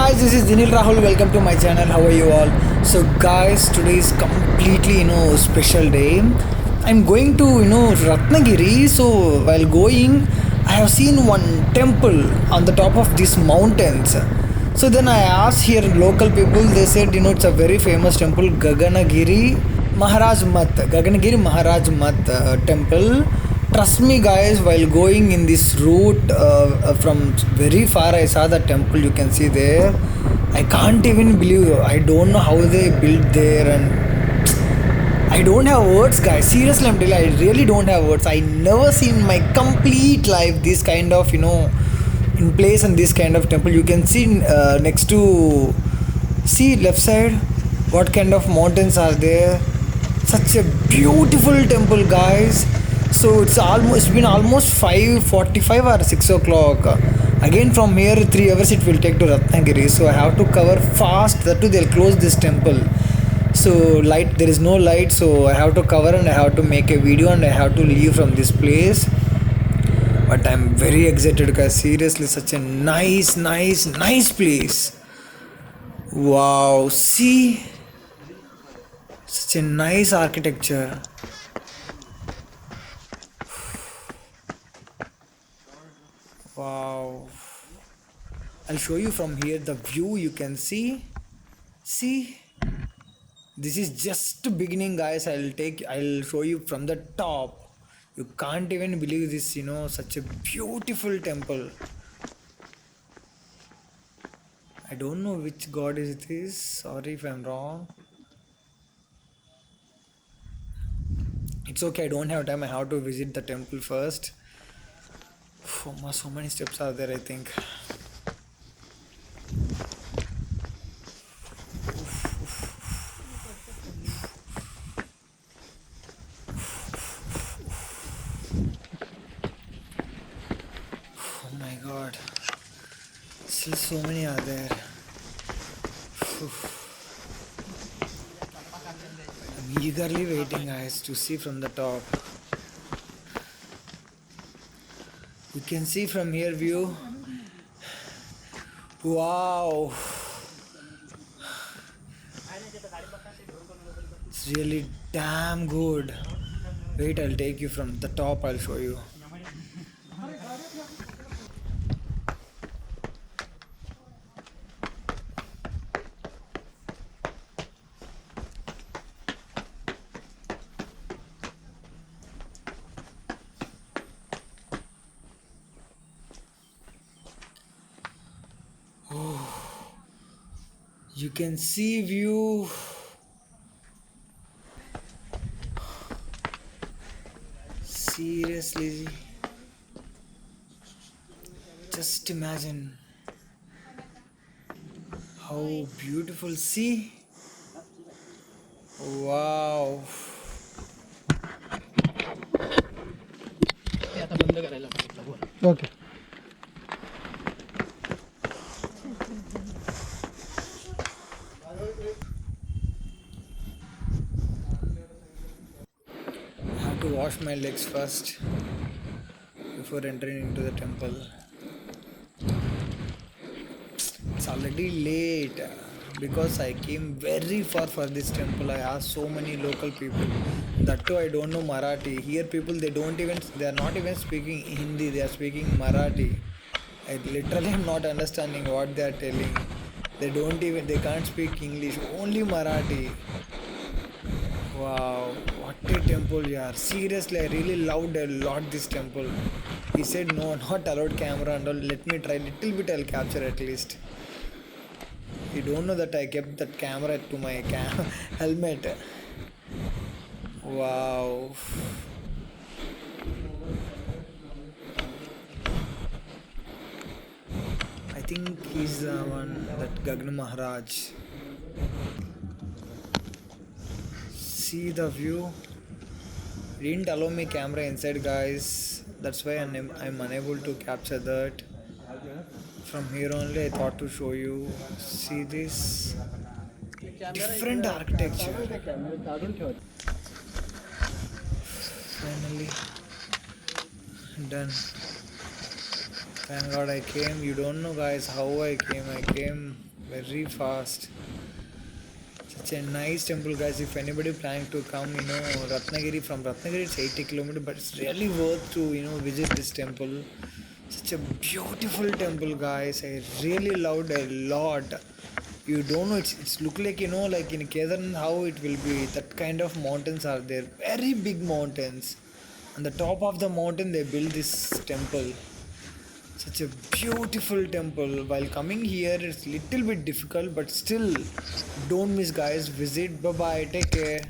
guys, this is Dinil Rahul. Welcome to my channel. How are you all? So guys, today is completely special day. I'm going to Ratnagiri. So while going, I have seen one temple on the top of these mountains. So then I asked here local people. They said it's a very famous temple, Gaganagiri Maharaj Mat temple. Trust me, guys, while going in this route from very far, I saw the temple. You can see there. I can't even believe. I don't know how they built there, and I don't have words, guys. Seriously, I'm telling you, I really don't have words. I never seen in my complete life this kind of in place and this kind of temple. You can see next to see left side what kind of mountains are there. Such a beautiful temple, guys. So it's been almost 5:45 or 6 o'clock. Again from here 3 hours it will take to Ratnagiri. So I have to cover fast. That too they'll close this temple. So light, there is no light. So I have to cover and I have to make a video and I have to leave from this place. But I'm very excited, guys. Seriously, such a nice place. Wow, see, such a nice architecture. Wow, I'll show you from here the view. You can see, this is just beginning, guys. I'll show you from the top. You can't even believe this, such a beautiful temple. I don't know which god is this. Sorry if I'm wrong. It's okay, I don't have time. I have to visit the temple first. So many steps are there, I think. Oh my god. Still so many are there. I'm eagerly waiting, guys, to see from the top. You can see from here view. Wow. It's really damn good. Wait, I'll take you from the top. I'll show you. You can see view. Seriously, just imagine how beautiful. See, wow. Okay. I have to wash my legs first before entering into the temple. It's already late because I came very far for this temple. I asked so many local people. That too, I don't know Marathi. Here, people they are not even speaking Hindi. They are speaking Marathi. I literally am not understanding what they are telling. They can't speak English. Only Marathi. Wow, what a temple, yeah. Seriously, I really loved a lot this temple. He said no, not allowed camera and all. Let me try little bit. I'll capture at least. You don't know that I kept that camera to my helmet. Wow. I think he's the one, that Gagna Maharaj. See the view. Didn't allow me camera inside, guys. That's why I'm unable to capture that. From here only I thought to show you. See this different architecture. Finally done. Thank god I came. You don't know, guys, how I came. very fast. Such a nice temple, guys. If anybody planning to come, Ratnagiri, from Ratnagiri, it's 80 kilometers, but it's really worth to visit this temple. Such a beautiful temple, guys. I really loved a lot. You don't know, it's look like like in Kedarnath how it will be. That kind of mountains are there, very big mountains. On the top of the mountain, they built this temple. Such a beautiful temple. While coming here, it's little bit difficult, but still, don't miss, guys. Visit. Bye bye. Take care.